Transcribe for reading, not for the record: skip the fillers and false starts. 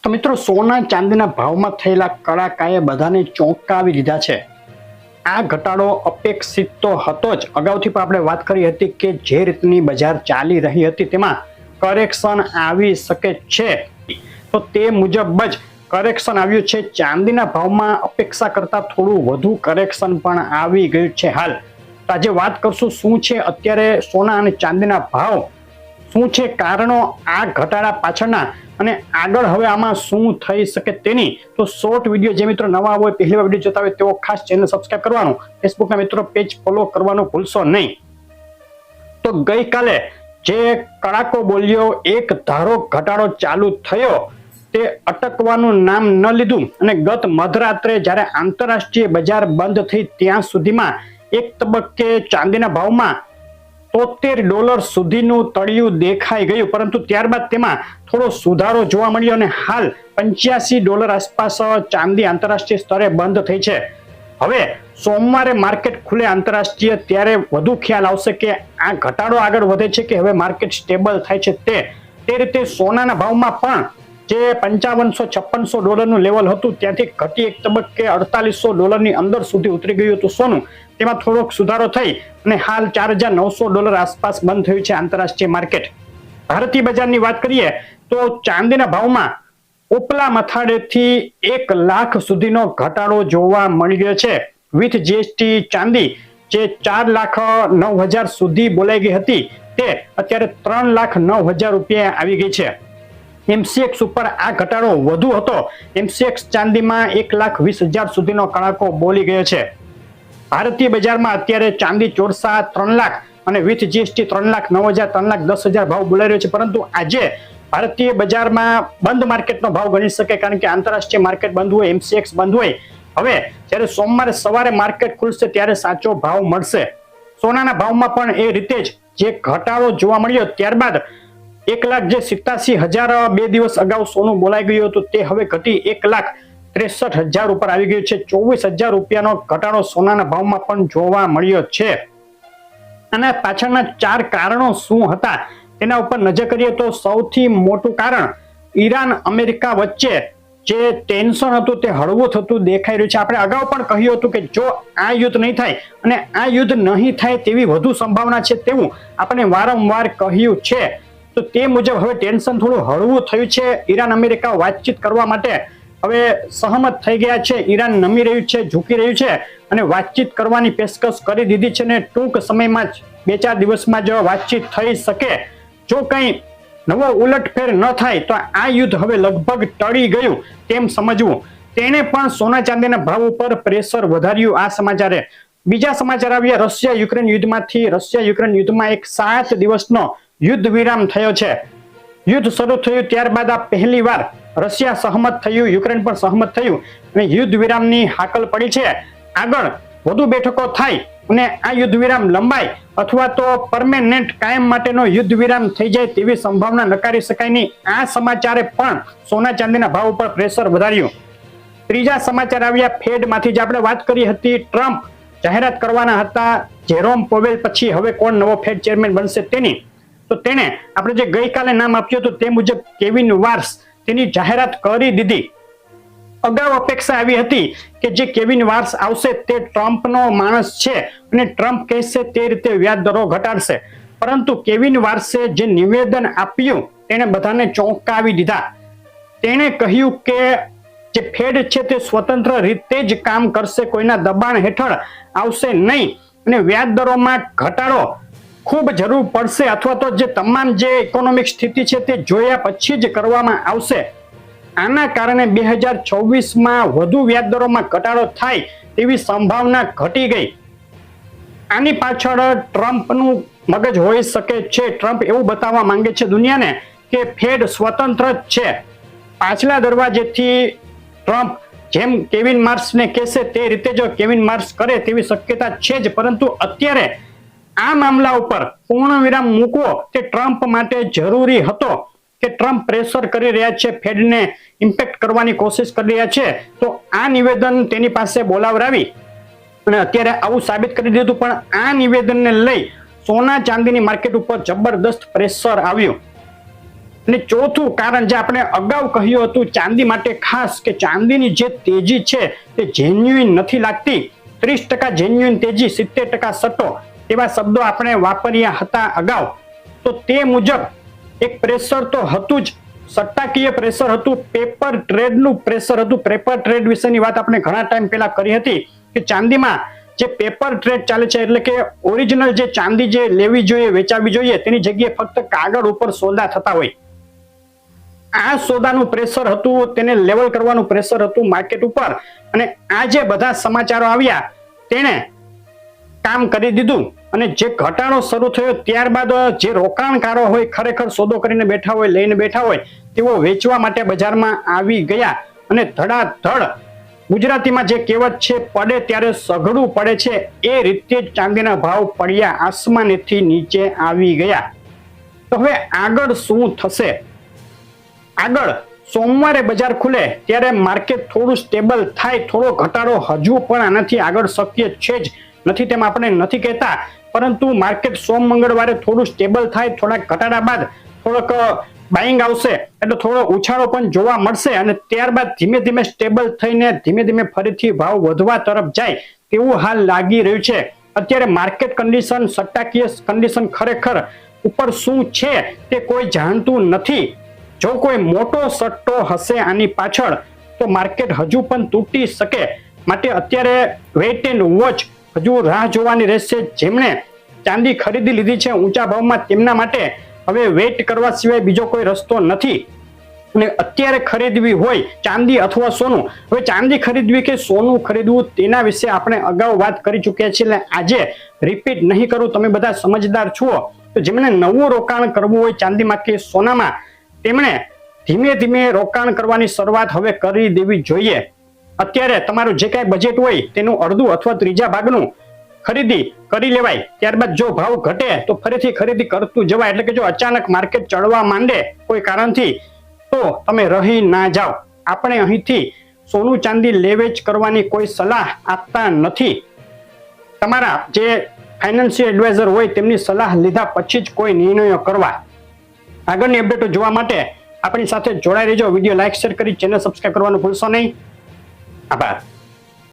તો મિત્રો, સોના ચાંદીના ભાવમાં થયેલા કડાકાએ બધાને ચોંકાવી દીધા છે. આ ઘટાડો અપેક્ષિત તો હતો જ. અગાઉથી પણ આપણે વાત કરી હતી કે જે રીતની બજાર ચાલી રહી હતી તેમાં કરેક્શન આવી શકે છે. તો તે મુજબ જ કરેક્શન આવ્યું છે. ચાંદીના ભાવમાં અપેક્ષા કરતા થોડું વધુ કરેક્શન પણ આવી ગયું છે હાલ. તો આજે વાત કરશું શું છે અત્યારે સોના અને ચાંદીના ભાવ, શું છે કારણો આ ઘટાડા પાછળના, અને આગળ હવે આમાં શું થઈ શકે તેની. તો શોર્ટ વિડીયો જે મિત્રો નવા હોય, પહેલી વાર વિડીયો જોતા હોય તેઓ ખાસ ચેનલ સબસ્ક્રાઇબ કરવાનું, ફેસબુકના મિત્રો પેજ ફોલો કરવાનું ભૂલશો નહીં. તો ગઈકાલે જે કડાકો બોલ્યો, એક ધારો ઘટાડો ચાલુ થયો, તે અટકવાનું નામ ન લીધું અને ગત મધરાત્રે જ્યારે આંતરરાષ્ટ્રીય બજાર બંધ થઈ ત્યાં સુધીમાં એક તબક્કે ચાંદીના ભાવમાં $73 સુધીનું તળિયું દેખાઈ ગયું, પરંતુ ત્યારબાદ તેમાં થોડો સુધારો જોવા મળ્યો અને હાલ $85 આસપાસ ચાંદી આંતરરાષ્ટ્રીય સ્તરે બંધ થઈ છે. હવે સોમવારે માર્કેટ ખુલે આંતરરાષ્ટ્રીય ત્યારે વધુ ખ્યાલ આવશે કે આ ઘટાડો આગળ વધે છે કે હવે માર્કેટ સ્ટેબલ થાય છે. તે રીતે સોનાના ભાવમાં પણ જે $5500-5600 નું લેવલ હતું ત્યાંથી ઘટી એક તબક્કે $4800 ની અંદર સુધી ઉતરી ગયું હતું સોનું. તેમાં થોડોક સુધારો થઈ અને હાલ $4900 આસપાસ બંધ થયું છે આંતરરાષ્ટ્રીય માર્કેટ. ભારતીય બજારની વાત કરીએ તો ચાંદીના ભાવમાં ઉપલા મથાળેથી 1 લાખ સુધીનો ઘટાડો જોવા મળી ગયો છે. વિથ જીએસટી ચાંદી જે 4,09,000 સુધી બોલાઈ ગઈ હતી તે અત્યારે 3,09,000 રૂપિયા આવી ગઈ છે. MCX ઉપર આ ઘટાડો વધુ હતો. MCX ચાંદીમાં 1,20,000 સુધીનો કડાકો બોલી ગયો છે. ભારતીય બજારમાં અત્યારે ચાંદી ચોરસા 3 લાખ અને વિથ જીએસટી 3,09,000 3,10,000 ભાવ બોલાઈ રહ્યો છે. પરંતુ આજે ભારતીય બજારમાં બંધ માર્કેટનો ભાવ ગણી શકે, કારણ કે આંતરરાષ્ટ્રીય માર્કેટ બંધ હોય, MCX બંધ હોય. હવે જ્યારે સોમવારે સવારે માર્કેટ ખુલશે ત્યારે સાચો ભાવ મળશે. સોનાના ભાવમાં પણ એ રીતે જ જે ઘટાડો જોવા મળ્યો, ત્યારબાદ 1,87,000 બે દિવસ અગાઉ સોનું બોલાઈ ગયું હતું, તે હવે ઘટી 1,63,000 ઉપર આવી ગયું છે. 24,000 રૂપિયાનો ઘટાડો સોનાના ભાવમાં પણ જોવા મળ્યો છે. અને પાછળના 4 કારણો શું હતા તેના ઉપર નજર કરીએ તો સૌથી મોટું કારણ ઈરાન અમેરિકા વચ્ચે જે ટેન્શન હતું તે હળવું થતું દેખાઈ રહ્યું છે. આપણે અગાઉ પણ કહ્યું હતું કે જો આ યુદ્ધ નહીં થાય અને આ યુદ્ધ નહીં થાય તેવી વધુ સંભાવના છે તેવું આપણે વારંવાર કહ્યું છે. તો તે મુજબ હવે ટેન્શન થોડું હળવું થયું છે. ઈરાન અમેરિકા વાતચીત કરવા માટે હવે સહમત થઈ ગયા છે. ઈરાન નમી રહ્યું છે, ઝૂકી રહ્યું છે અને વાતચીત કરવાની પેશકશ કરી દીધી છે. ને ટૂંક સમયમાં જ 2-4 દિવસમાં જો વાતચીત થઈ શકે, જો કંઈ નવો ઉલટફેર ન થાય તો આ યુદ્ધ હવે લગભગ ટળી ગયું તેમ સમજવું. તેણે પણ સોના ચાંદીના ભાવ ઉપર પ્રેશર વધાર્યું. આ સમાચારે બીજા સમાચાર આવ્યા રશિયા યુક્રેન યુદ્ધમાંથી. રશિયા યુક્રેન યુદ્ધમાં એક 7 દિવસનો યુદ્ધ વિરામ થયો છે. યુદ્ધ શરૂ થયું ત્યારબાદ આ પહેલી વાર રશિયા સહમત થયું, યુક્રેન પણ સહમત થયું અને યુદ્ધ વિરામની હાકલ પડી છે. આગળ વધુ બેઠકો થાય અને આ યુદ્ધ વિરામ લંબાય અથવા તો પરમેનન્ટ કાયમ માટેનો યુદ્ધ વિરામ થઈ જાય તેવી સંભાવના નકારી શકાય નહીં. આ સમાચારે પણ સોના ચાંદીના ભાવ ઉપર પ્રેશર વધાર્યું. ત્રીજા સમાચાર આવ્યા ફેડમાંથી. જે આપણે વાત કરી હતી, ટ્રમ્પ જાહેરાત કરવાના હતા જેરોમ પોવેલ પછી હવે કોણ નવો ફેડ ચેરમેન બનશે તેની. તો તેને આપણે જે ગઈકાલે નામ આપ્યું હતું તે મુજબ કેવિન વાર્સ તેની જાહેરાત કરી દીધી. અગાઉ અપેક્ષા આવી હતી કે જે કેવિન વાર્સ આવશે તે ટ્રમ્પનો માણસ છે અને ટ્રમ્પ કહેશે તે રીતે વ્યાજ દરો ઘટાડશે. પરંતુ કેવિન વાર્સે જે નિવેદન આપ્યું તેણે બધાને ચોંકાવી દીધા. તેણે કહ્યું કે જે ફેડ છે તે સ્વતંત્ર રીતે જ કામ કરશે, કોઈના દબાણ હેઠળ આવશે નહીં અને વ્યાજ દરોમાં ઘટાડો ખૂબ જરૂર પડશે અથવા તો જે તમામ જે ઇકોનોમિક સ્થિતિ છે તે જોયા પછી જ કરવામાં આવશે. આના કારણે 2024માં વધુ વ્યાજદરોમાં ઘટાડો થાય તેવી સંભાવના ઘટી ગઈ. આની પાછળ ટ્રમ્પનું મગજ હોઈ શકે છે. ટ્રમ્પ એવું બતાવવા માંગે છે દુનિયાને કે ફેડ સ્વતંત્ર જ છે. પાછલા દરવાજેથી ટ્રમ્પ જેમ કેવિન માર્સને કહેશે તે રીતે જો કેવિન માર્સ કરે તેવી શક્યતા છે જ. પરંતુ અત્યારે આ મામલા ઉપર પૂર્ણ વિરામ મૂકવો તે ટ્રમ્પ માટે જરૂરી હતો કે ટ્રમ્પ પ્રેશર કરી રહ્યા છે, ફેડને ઇમ્પેક્ટ કરવાની કોશિશ કરી રહ્યા છે. તો આ નિવેદન તેની પાસે બોલાવરાવી અને અત્યારે આવું સાબિત કરી દીધું. પણ આ નિવેદનને લઈ સોના ચાંદીની માર્કેટ ઉપર જબરદસ્ત પ્રેશર આવ્યું. અને ચોથું કારણ જે આપણે અગાઉ કહ્યું હતું ચાંદી માટે ખાસ કે ચાંદીની જે તેજી છે તે જેન્યુઇન નથી લાગતી. 30% જેન્યુઇન તેજી, 70% સટ્ટો, એવા શબ્દો આપણે વાપર્યા હતા અગાઉ. તો તે મુજબ એક પ્રેશર તો હતું જ, સટ્ટાકીય પ્રેશર હતું, પેપર ટ્રેડનું પ્રેશર હતું. પેપર ટ્રેડ વિશેની વાત આપણે ઘણા ટાઈમ પહેલા કરી હતી કે ચાંદીમાં જે પેપર ટ્રેડ ચાલે છે એટલે કે ઓરિજિનલ જે ચાંદી જે લેવી જોઈએ, વેચાવી જોઈએ, તેની જગ્યાએ ફક્ત કાગળ ઉપર સોદા થતા હોય. આ સોદાનું પ્રેશર હતું, તેને લેવલ કરવાનું પ્રેશર હતું માર્કેટ ઉપર. અને આ જે બધા સમાચારો આવ્યા તેને કામ કરી દીધું. અને જે ઘટાડો શરૂ થયો ત્યારબાદ જે રોકાણકારો હોય, ખરેખર સોદો કરીને બેઠા હોય, લઈને બેઠા હોય, તેઓ વેચવા માટે બજારમાં આવી ગયા. અને ધડાધડ, ગુજરાતીમાં જે કહેવત છે, પડે ત્યારે સઘળું પડે છે, એ રીતે જ ચાંદીના ભાવ પડ્યા, આસમાનેથી નીચે આવી ગયા. તો હવે આગળ શું થશે? આગળ સોમવારે બજાર ખુલે ત્યારે માર્કેટ થોડું સ્ટેબલ થાય. થોડો ઘટાડો હજુ પણ આનાથી આગળ શક્ય છે જ નથી, તેમ આપણે નથી કહેતા, પરંતુ માર્કેટ સોમ મંગળવારે થોડું સ્ટેબલ થાય, થોડાક ઘટાડા બાદ થોડોક બાઇંગ આવશે, એટલે થોડો ઉછાળો પણ જોવા મળશે. અને ત્યારબાદ ધીમે ધીમે સ્ટેબલ થઈને ધીમે ધીમે ફરીથી ભાવ વધવા તરફ જાય તેવું હાલ લાગી રહ્યું છે. અત્યારે માર્કેટ કન્ડિશન, સટ્ટાકીય કન્ડિશન ખરેખર ઉપર શું છે તે કોઈ જાણતું નથી. જો કોઈ મોટો સટ્ટો હશે આની પાછળ તો માર્કેટ હજુ પણ તૂટી શકે. માટે અત્યારે વેઇટ એન્ડ વોચ, હજુ રાહ જોવાની રહેશે. જેમણે ચાંદી ખરીદી લીધી છે ઊંચા ભાવમાં, તેમના માટે હવે વેઇટ કરવા સિવાય બીજો કોઈ રસ્તો નથી. અને અત્યારે ખરીદવી હોય ચાંદી અથવા સોનું, હવે ચાંદી ખરીદવી કે સોનું ખરીદવું તેના વિશે આપણે અગાઉ વાત કરી ચૂક્યા છીએ, એટલે આજે રિપીટ નહીં કરું. તમે બધા સમજદાર છો. તો જેમણે નવું રોકાણ કરવું હોય ચાંદીમાં કે સોનામાં, તેમણે ધીમે ધીમે રોકાણ કરવાની શરૂઆત હવે કરી દેવી જોઈએ. અત્યારે તમારું જે કાંઈ બજેટ હોય તેનું અડધું અથવા ત્રીજા ભાગનું ખરીદી કરી લેવાય. ત્યારબાદ જો ભાવ ઘટે તો ફરીથી ખરીદી કરતું જવાય. એટલે કે જો અચાનક માર્કેટ ચડવા માંડે કોઈ કારણથી, તો તમે રહી ના જાઓ. આપણે અહીંથી સોનું ચાંદી લેવેચ કરવાની કોઈ સલાહ આપતા નથી. તમારા જે ફાઇનાન્શિયલ એડવાઇઝર હોય તેમની સલાહ લીધા પછી જ કોઈ નિર્ણયો કરવા. આગળની અપડેટો જોવા માટે આપણી સાથે જોડાઈ રહેજો. વિડીયો લાઈક, શેર કરી ચેનલ સબસ્ક્રાઇબ કરવાનું ભૂલશો નહીં. આભાર.